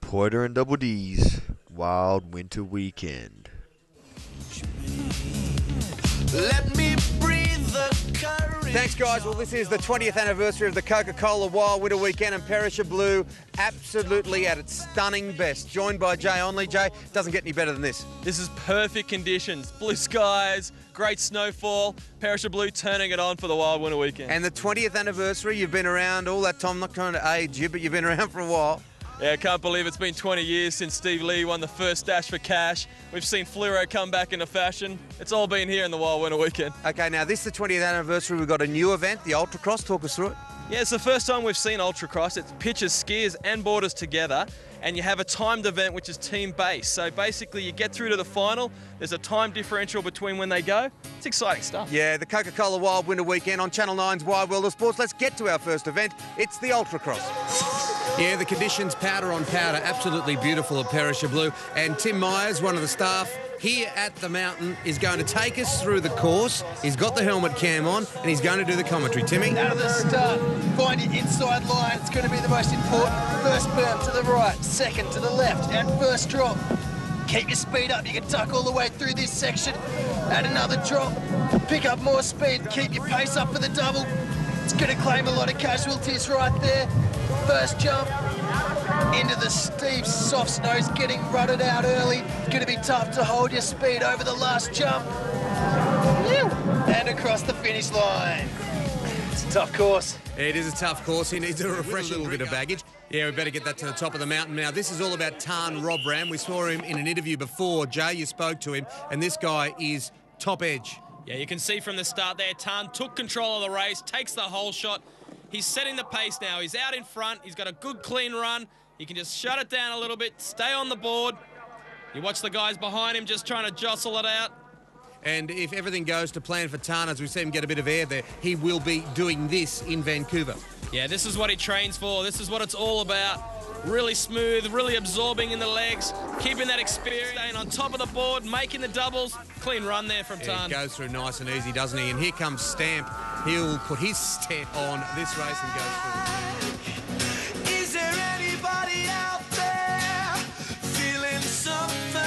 Porter and Double D's Wild Winter Weekend. Let me breathe the courage. Thanks, guys. Well, this is the 20th anniversary of the Coca-Cola Wild Winter Weekend, and Perisher Blue absolutely at its stunning best. Joined by Jay Onley. Jay, doesn't get any better than this. This is perfect conditions. Blue skies, great snowfall. Perisher Blue turning it on for the Wild Winter Weekend. And the 20th anniversary, you've been around all that time. I'm not trying to age you, but you've been around for a while. Yeah, I can't believe it's been 20 years since Steve Lee won the first Dash for Cash. We've seen Fluoro come back into fashion. It's all been here in the Wild Winter Weekend. Okay, now this is the 20th anniversary. We've got a new event, the Ultracross. Talk us through it. Yeah, it's the first time we've seen Ultracross. It pitches skiers and boarders together, and you have a timed event which is team-based. So basically you get through to the final, there's a time differential between when they go. It's exciting stuff. Yeah, the Coca-Cola Wild Winter Weekend on Channel 9's Wide World of Sports. Let's get to our first event. It's the Ultracross. Yeah, the conditions, powder on powder, absolutely beautiful at Perisher Blue. And Tim Myers, one of the staff here at the mountain, is going to take us through the course. He's got the helmet cam on and he's going to do the commentary. Timmy? Out of the start, find your inside line. It's going to be the most important. First berm to the right, second to the left, and first drop. Keep your speed up. You can tuck all the way through this section. Add another drop. Pick up more speed. Keep your pace up for the double. It's going to claim a lot of casualties right there. First jump into the steep soft snows, getting rutted out early. It's going to be tough to hold your speed over the last jump. And across the finish line. It's a tough course. It is a tough course. He needs to refresh a little bit of baggage. Yeah, we better get that to the top of the mountain now. This is all about Tan Robram. We saw him in an interview before. Jay, you spoke to him, and this guy is top edge. Yeah, you can see from the start there, Tan took control of the race, takes the whole shot. He's setting the pace now. He's out in front. He's got a good, clean run. He can just shut it down a little bit, stay on the board. You watch the guys behind him just trying to jostle it out. And if everything goes to plan for Tan, as we see him get a bit of air there, he will be doing this in Vancouver. Yeah, this is what he trains for. This is what it's all about. Really smooth, really absorbing in the legs, keeping that experience, staying on top of the board, making the doubles. Clean run there from Tan. He goes through nice and easy, doesn't he? And here comes Stamp. He'll put his stamp on this race and goes through. Is there anybody out there feeling something?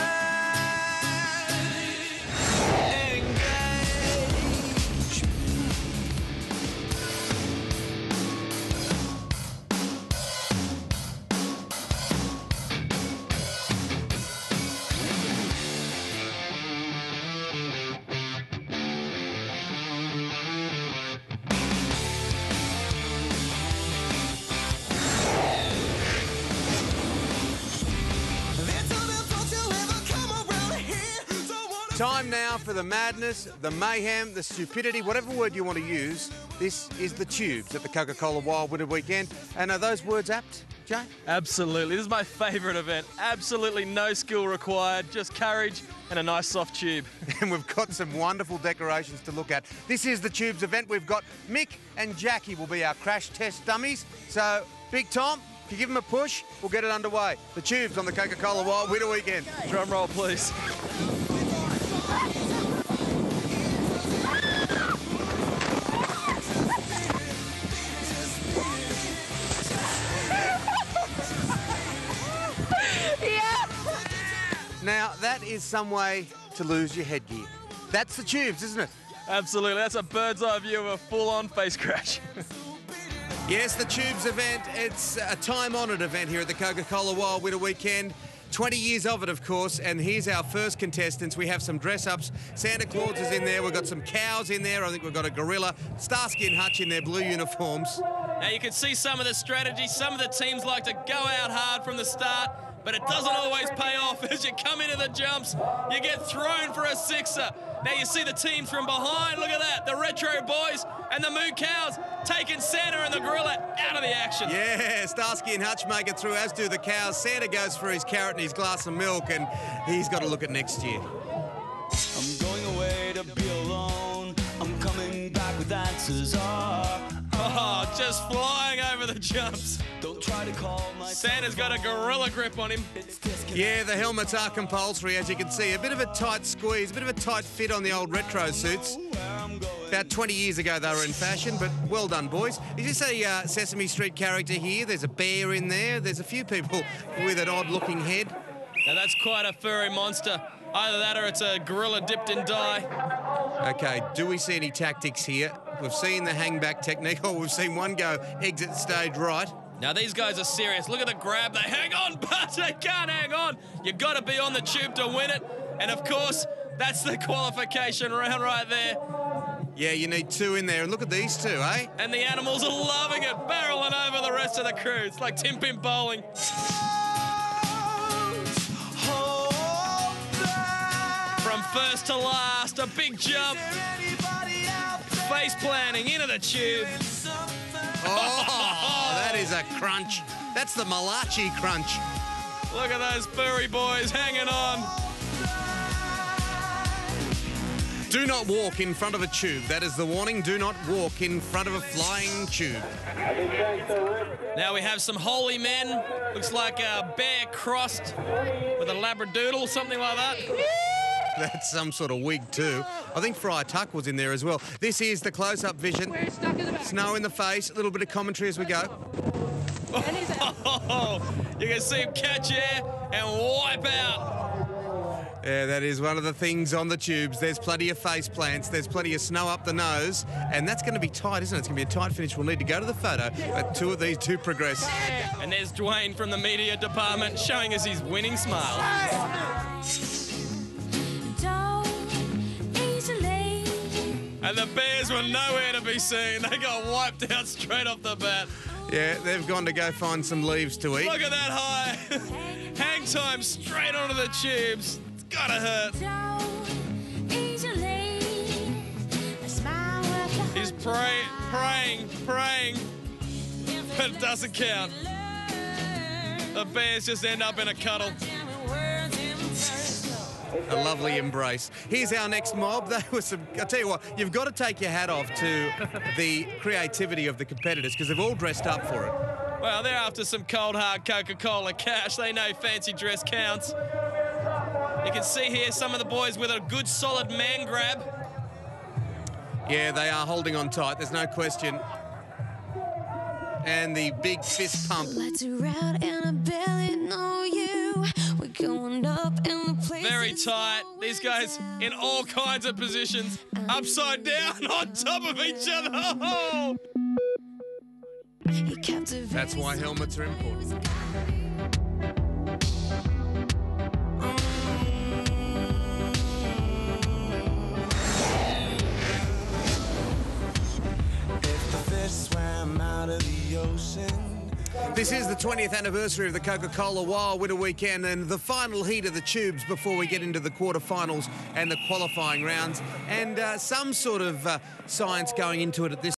Time now for the madness, the mayhem, the stupidity, whatever word you want to use. This is the tubes at the Coca-Cola Wild Winter Weekend. And are those words apt, Jay? Absolutely. This is my favourite event. Absolutely no skill required, just courage and a nice soft tube. And we've got some wonderful decorations to look at. This is the tubes event. We've got Mick and Jackie will be our crash test dummies. So, Big Tom, if you give them a push, we'll get it underway. The tubes on the Coca-Cola Wild Winter Weekend. Drum roll, please. Now, that is some way to lose your headgear. That's the tubes, isn't it? Absolutely. That's a bird's eye view of a full-on face crash. Yes, the tubes event. It's a time-honoured event here at the Coca-Cola Wild Winter Weekend. 20 years of it, of course, and here's our first contestants. We have some dress-ups. Santa Claus is in there. We've got some cows in there. I think we've got a gorilla. Starsky and Hutch in their blue uniforms. Now, you can see some of the strategy. Some of the teams like to go out hard from the start, but it doesn't always pay off. As you come into the jumps, you get thrown for a sixer. Now you see the teams from behind. Look at that. The Retro Boys and the Moo Cows taking Santa and the gorilla out of the action. Yeah, Starsky and Hutch make it through, as do the cows. Santa goes for his carrot and his glass of milk, and he's got to look at next year. I'm going away to be alone. I'm coming back with answers. Oh, just flying over the jumps. Don't try to call my Santa's got a gorilla grip on him. Yeah, the helmets are compulsory, as you can see. A bit of a tight squeeze, a bit of a tight fit on the old retro suits. Where I'm going. About 20 years ago they were in fashion, but well done, boys. Is this a Sesame Street character here? There's a bear in there. There's a few people with an odd-looking head. Now that's quite a furry monster. Either that or it's a gorilla dipped in dye. Okay, do we see any tactics here? We've seen the hangback technique, or we've seen one go exit stage right. Now these guys are serious. Look at the grab. They hang on, but they can't hang on. You've got to be on the tube to win it. And of course, that's the qualification round right there. Yeah, you need two in there. And look at these two, eh? And the animals are loving it, barreling over the rest of the crew. It's like Tim Pim bowling. From first to last, a big jump. Face planting into the tube. Oh, that is a crunch. That's the Malachi crunch. Look at those furry boys hanging on. Do not walk in front of a tube. That is the warning. Do not walk in front of a flying tube. Now we have some holy men. Looks like a bear crossed with a labradoodle, something like that. That's some sort of wig too. I think Friar Tuck was in there as well. This is the close-up vision. Snow in the face, a little bit of commentary as we go. Oh, you can see him catch air and wipe out. Yeah, that is one of the things on the tubes. There's plenty of face plants, there's plenty of snow up the nose, and that's going to be tight, isn't it? It's going to be a tight finish. We'll need to go to the photo, but two of these do progress. And there's Dwayne from the media department showing us his winning smile. And the Bears were nowhere to be seen. They got wiped out straight off the bat. Yeah, they've gone to go find some leaves to eat. Look at that high. Hang time straight onto the tubes. It's gotta hurt. He's praying, but it doesn't count. The Bears just end up in a cuddle. A lovely embrace. Here's our next mob. They were some. I'll tell you what, you've got to take your hat off to the creativity of the competitors because they've all dressed up for it. Well, they're after some cold, hard Coca-Cola cash. They know fancy dress counts. You can see here some of the boys with a good, solid man grab. Yeah, they are holding on tight. There's no question. And the big fist pump. Lights are out and I barely know you. We're going up in the place. Very tight. These guys in all kinds of positions. Upside down, on top of each other. Oh. That's why helmets are important. This is the 20th anniversary of the Coca-Cola Wild Winter Weekend and the final heat of the tubes before we get into the quarterfinals and the qualifying rounds. And some sort of science going into it at this